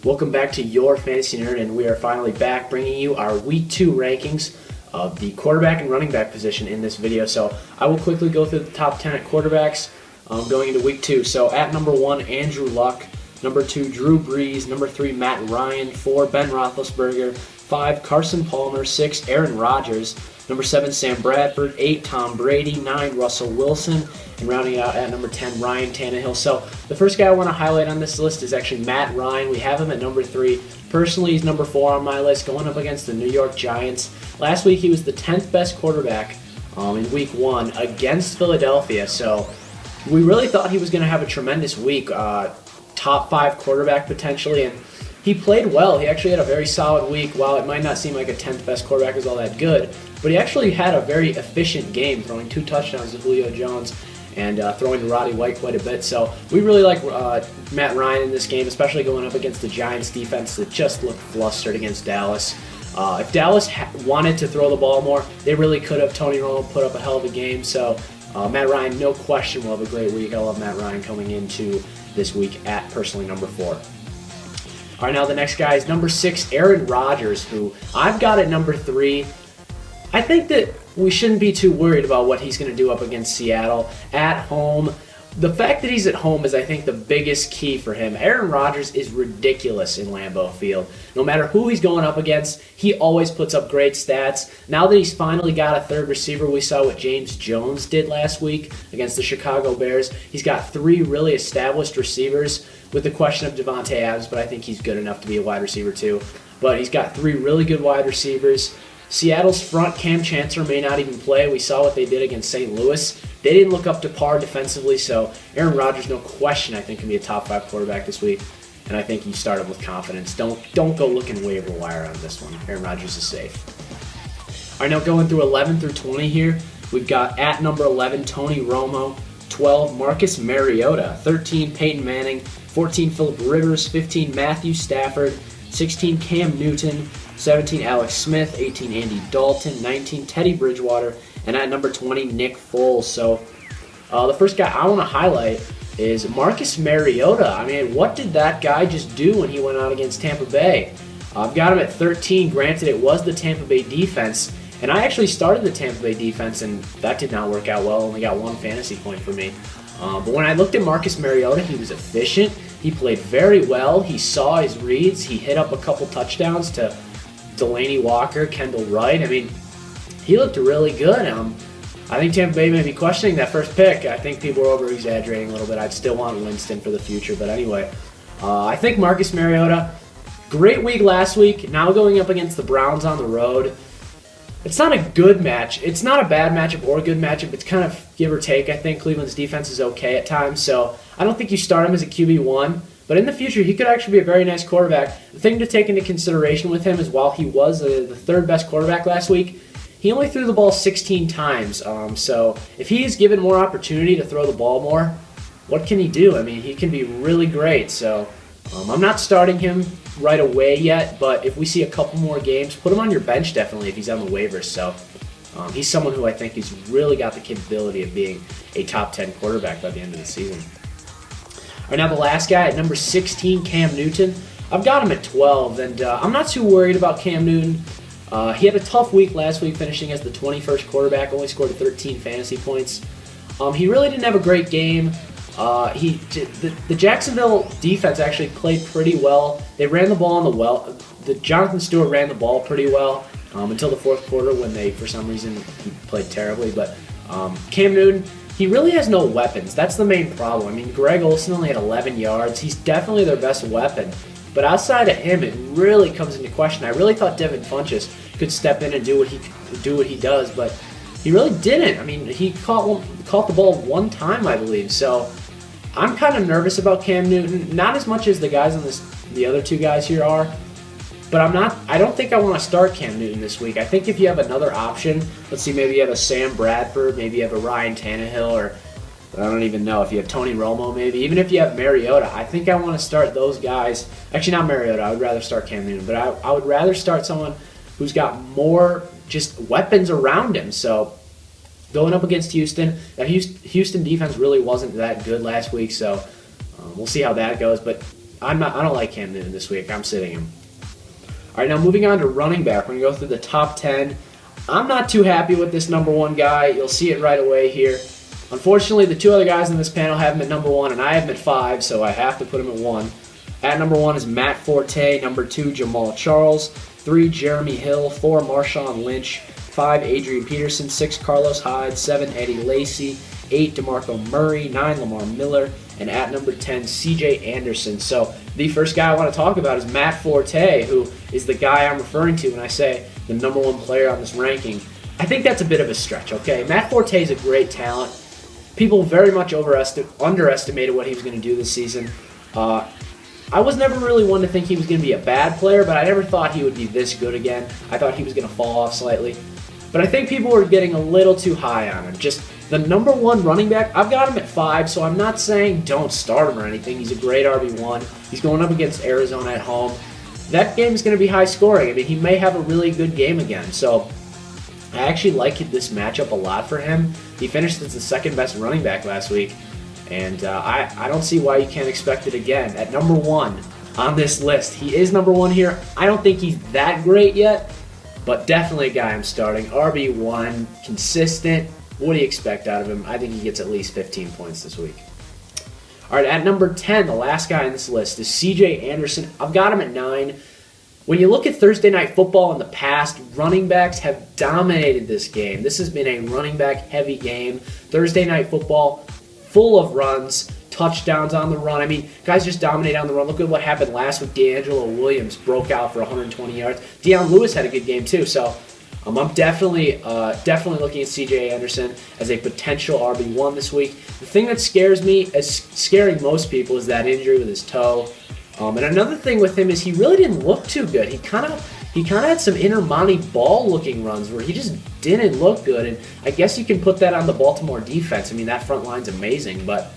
Welcome back to Your Fantasy Nerd, and we are finally back bringing you our Week 2 rankings of the quarterback and running back position in this video. So I will quickly go through the top 10 at quarterbacks going into Week 2. So at number 1, Andrew Luck. Number 2, Drew Brees. Number 3, Matt Ryan. 4, Ben Roethlisberger. 5, Carson Palmer. 6, Aaron Rodgers. Number 7, Sam Bradford. 8, Tom Brady. 9, Russell Wilson. And rounding out at number 10, Ryan Tannehill. So the first guy I want to highlight on this list is actually Matt Ryan. We have him at number 3. Personally, he's number 4 on my list, going up against the New York Giants. Last week, he was the 10th best quarterback in Week 1 against Philadelphia. So we really thought he was going to have a tremendous week, top 5 quarterback potentially, and he played well. He actually had a very solid week. While it might not seem like a 10th best quarterback is all that good, but he actually had a very efficient game, throwing 2 touchdowns to Julio Jones and throwing to Roddy White quite a bit. So we really like Matt Ryan in this game, especially going up against the Giants defense that just looked flustered against Dallas. If Dallas wanted to throw the ball more, they really could have. Tony Romo put up a hell of a game. So Matt Ryan, no question, will have a great week. I love Matt Ryan coming into this week at personally number 4. All right, now the next guy is number 6, Aaron Rodgers, who I've got at number 3. I think that we shouldn't be too worried about what he's going to do up against Seattle at home. The fact that he's at home is, I think, the biggest key for him. Aaron Rodgers is ridiculous in Lambeau Field. No matter who he's going up against, he always puts up great stats. Now that he's finally got a third receiver, we saw what James Jones did last week against the Chicago Bears. He's got 3 really established receivers, with the question of Davante Adams, but I think he's good enough to be a wide receiver too. But he's got 3 really good wide receivers. Seattle's front, Cam Chancellor, may not even play. We saw what they did against St. Louis. They didn't look up to par defensively, so Aaron Rodgers, no question, I think can be a top 5 quarterback this week. And I think you start him with confidence. Don't go looking waiver wire on this one. Aaron Rodgers is safe. All right, now going through 11 through 20 here, we've got at number 11, Tony Romo. 12, Marcus Mariota. 13, Peyton Manning. 14, Phillip Rivers. 15, Matthew Stafford. 16, Cam Newton. 17, Alex Smith. 18, Andy Dalton. 19, Teddy Bridgewater. And at number 20, Nick Foles. So the first guy I want to highlight is Marcus Mariota. I mean, what did that guy just do when he went out against Tampa Bay? I've got him at 13. Granted, it was the Tampa Bay defense. And I actually started the Tampa Bay defense, and that did not work out well. Only got 1 fantasy point for me. But when I looked at Marcus Mariota, he was efficient. He played very well. He saw his reads. He hit up a couple touchdowns to Delaney Walker, Kendall Wright. I mean, he looked really good. I think Tampa Bay may be questioning that first pick. I think people are over-exaggerating a little bit. I'd still want Winston for the future. But anyway, I think Marcus Mariota, great week last week. Now going up against the Browns on the road. It's not a good match. It's not a bad matchup or a good matchup. It's kind of give or take. I think Cleveland's defense is okay at times. So I don't think you start him as a QB1. But in the future, he could actually be a very nice quarterback. The thing to take into consideration with him is while he was the 3rd best quarterback last week, he only threw the ball 16 times. So if he is given more opportunity to throw the ball more, what can he do? I mean, he can be really great. So I'm not starting him right away yet, but if we see a couple more games, put him on your bench definitely if he's on the waivers. So he's someone who I think has really got the capability of being a top 10 quarterback by the end of the season. All right, now the last guy at number 16, Cam Newton. I've got him at 12, and I'm not too worried about Cam Newton. He had a tough week last week, finishing as the 21st quarterback, only scored 13 fantasy points. He really didn't have a great game. The Jacksonville defense actually played pretty well. They ran the ball Jonathan Stewart ran the ball pretty well until the 4th quarter when for some reason, he played terribly. But Cam Newton, he really has no weapons. That's the main problem. I mean, Greg Olsen only had 11 yards. He's definitely their best weapon. But outside of him, it really comes into question. I really thought Devin Funchess could step in and do what he does, but he really didn't. I mean, he caught the ball 1 time, I believe. So I'm kind of nervous about Cam Newton. Not as much as the guys on the other 2 guys here are. But I don't think I want to start Cam Newton this week. I think if you have another option, let's see, maybe you have a Sam Bradford, maybe you have a Ryan Tannehill, or I don't even know, if you have Tony Romo maybe. Even if you have Mariota, I think I want to start those guys. Actually, not Mariota. I would rather start Cam Newton. But I would rather start someone who's got more just weapons around him. So going up against Houston, that Houston defense really wasn't that good last week. So we'll see how that goes. But I don't like Cam Newton this week. I'm sitting him. All right, now moving on to running back. We're going to go through the top 10. I'm not too happy with this number 1 guy. You'll see it right away here. Unfortunately, the 2 other guys in this panel have him at number 1, and I have him at 5, so I have to put him at 1. At number 1 is Matt Forte. Number 2, Jamal Charles. 3, Jeremy Hill. 4, Marshawn Lynch. 5, Adrian Peterson. 6, Carlos Hyde. 7, Eddie Lacy. 8, DeMarco Murray. 9, Lamar Miller. And at number 10, C.J. Anderson. So the first guy I want to talk about is Matt Forte, who is the guy I'm referring to when I say the number 1 player on this ranking. I think that's a bit of a stretch, okay? Matt Forte is a great talent. People very much underestimated what he was going to do this season. I was never really one to think he was going to be a bad player, but I never thought he would be this good again. I thought he was going to fall off slightly. But I think people were getting a little too high on him. Just the number 1 running back, I've got him at 5, so I'm not saying don't start him or anything. He's a great RB1. He's going up against Arizona at home. That game is going to be high scoring. I mean, he may have a really good game again. So I actually like this matchup a lot for him. He finished as the 2nd best running back last week. And I don't see why you can't expect it again. At number 1 on this list, he is number 1 here. I don't think he's that great yet, but definitely a guy I'm starting. RB1, consistent. What do you expect out of him? I think he gets at least 15 points this week. All right, at number 10, the last guy on this list is C.J. Anderson. I've got him at 9. When you look at Thursday Night Football in the past, running backs have dominated this game. This has been a running back-heavy game. Thursday Night Football, full of runs, touchdowns on the run. I mean, guys just dominate on the run. Look at what happened last week. D'Angelo Williams broke out for 120 yards. Deion Lewis had a good game too. So I'm definitely looking at C.J. Anderson as a potential RB1 this week. The thing that scares me, as scaring most people, is that injury with his toe. And another thing with him is he really didn't look too good. He kind of had some inner Monty Ball looking runs where he just didn't look good. And I guess you can put that on the Baltimore defense. I mean, that front line's amazing. But,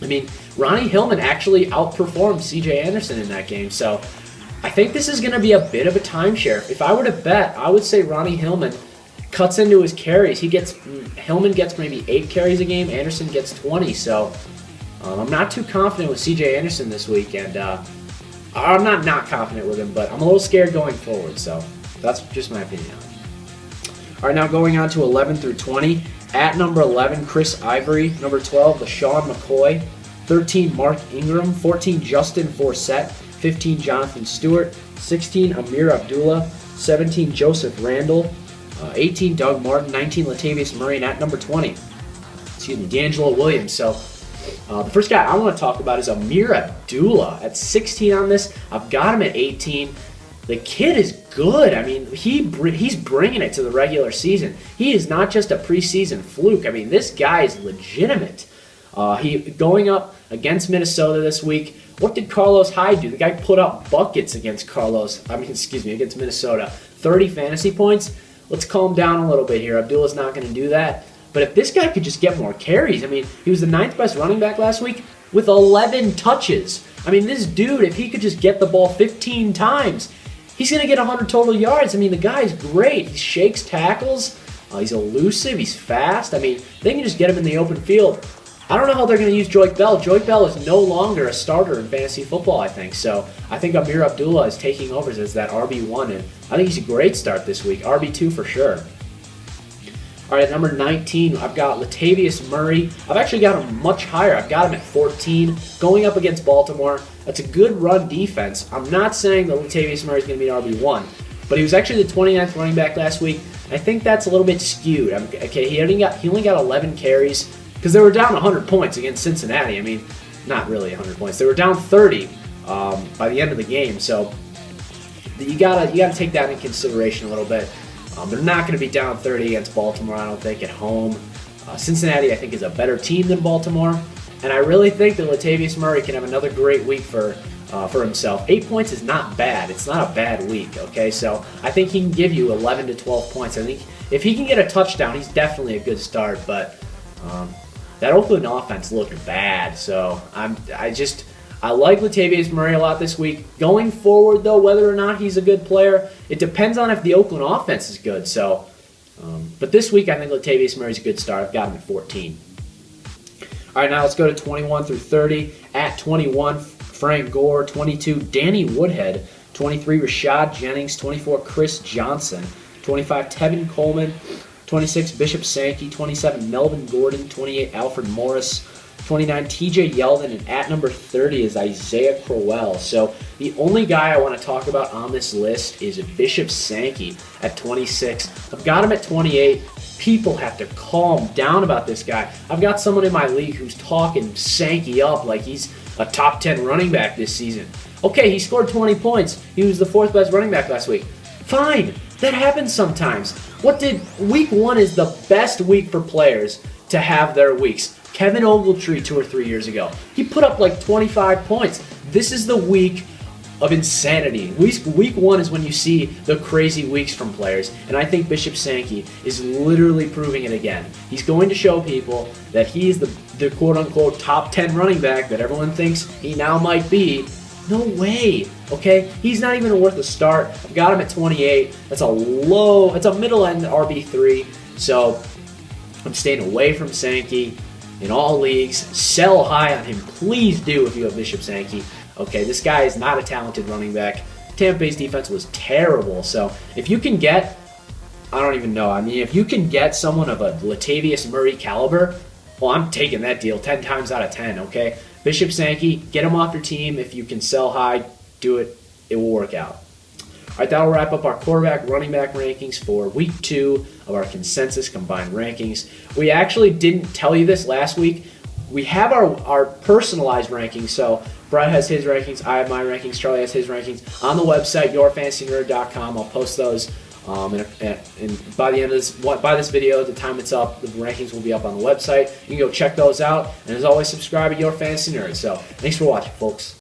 I mean, Ronnie Hillman actually outperformed C.J. Anderson in that game. So I think this is going to be a bit of a timeshare. If I were to bet, I would say Ronnie Hillman cuts into his carries. Hillman gets maybe 8 carries a game. Anderson gets 20. So I'm not too confident with C.J. Anderson this week, and I'm not confident with him, but I'm a little scared going forward, so that's just my opinion. All right, now going on to 11 through 20. At number 11, Chris Ivory. Number 12, LaShawn McCoy. 13, Mark Ingram. 14, Justin Forsett. 15, Jonathan Stewart. 16, Amir Abdullah. 17, Joseph Randall. 18, Doug Martin. 19, Latavius Murray. And at number 20, D'Angelo Williams. So the first guy I want to talk about is Amir Abdullah. At 16 on this, I've got him at 18. The kid is good. I mean, he's bringing it to the regular season. He is not just a preseason fluke. I mean, this guy is legitimate. He going up against Minnesota this week. What did Carlos Hyde do? The guy put up buckets against against Minnesota. 30 fantasy points. Let's calm down a little bit here. Abdullah's not going to do that. But if this guy could just get more carries, I mean, he was the 9th best running back last week with 11 touches. I mean, this dude, if he could just get the ball 15 times, he's going to get 100 total yards. I mean, the guy's great. He shakes tackles. He's elusive. He's fast. I mean, they can just get him in the open field. I don't know how they're going to use Joique Bell. Joique Bell is no longer a starter in fantasy football, I think. So I think Amir Abdullah is taking over as that RB1, and I think he's a great start this week. RB2 for sure. All right, at number 19, I've got Latavius Murray. I've actually got him much higher. I've got him at 14, going up against Baltimore. That's a good run defense. I'm not saying that Latavius Murray is going to be an RB1, but he was actually the 29th running back last week. I think that's a little bit skewed. Okay, he only got 11 carries because they were down 100 points against Cincinnati. I mean, not really 100 points. They were down 30 by the end of the game. So you gotta take that in consideration a little bit. They're not going to be down 30 against Baltimore, I don't think, at home. Cincinnati, I think, is a better team than Baltimore. And I really think that Latavius Murray can have another great week for himself. 8 points is not bad. It's not a bad week, okay? So I think he can give you 11 to 12 points. I think if he can get a touchdown, he's definitely a good start. But that Oakland offense looked bad. So I like Latavius Murray a lot this week. Going forward, though, whether or not he's a good player, it depends on if the Oakland offense is good. So, but this week, I think Latavius Murray's a good start. I've got him at 14. All right, now let's go to 21 through 30. At 21, Frank Gore. 22, Danny Woodhead. 23, Rashad Jennings. 24, Chris Johnson. 25, Tevin Coleman. 26, Bishop Sankey. 27, Melvin Gordon. 28, Alfred Morris. 29, TJ Yeldon, and at number 30 is Isaiah Crowell. So the only guy I want to talk about on this list is Bishop Sankey at 26. I've got him at 28. People have to calm down about this guy. I've got someone in my league who's talking Sankey up like he's a top 10 running back this season. Okay, he scored 20 points. He was the 4th best running back last week. Fine, that happens sometimes. Week 1 is the best week for players to have their weeks. Kevin Ogletree 2 or 3 years ago, he put up like 25 points. This is the week of insanity. Week 1 is when you see the crazy weeks from players, and I think Bishop Sankey is literally proving it again. He's going to show people that he is the quote-unquote top 10 running back that everyone thinks he now might be. No way, okay? He's not even worth a start. I've got him at 28. That's a middle-end RB3, so I'm staying away from Sankey in all leagues. Sell high on him. Please do if you have Bishop Sankey. Okay, this guy is not a talented running back. Tampa Bay's defense was terrible. So if you can get, I don't even know. I mean, if you can get someone of a Latavius Murray caliber, well, I'm taking that deal 10 times out of 10, okay? Bishop Sankey, get him off your team. If you can sell high, do it. It will work out. All right, that'll wrap up our quarterback, running back rankings for week 2 of our consensus combined rankings. We actually didn't tell you this last week. We have our personalized rankings. So Brett has his rankings, I have my rankings, Charlie has his rankings on the website, yourfantasynerd.com. I'll post those. And by the end of this video, the time it's up, the rankings will be up on the website. You can go check those out. And as always, subscribe at Your Fantasy Nerd. So thanks for watching, folks.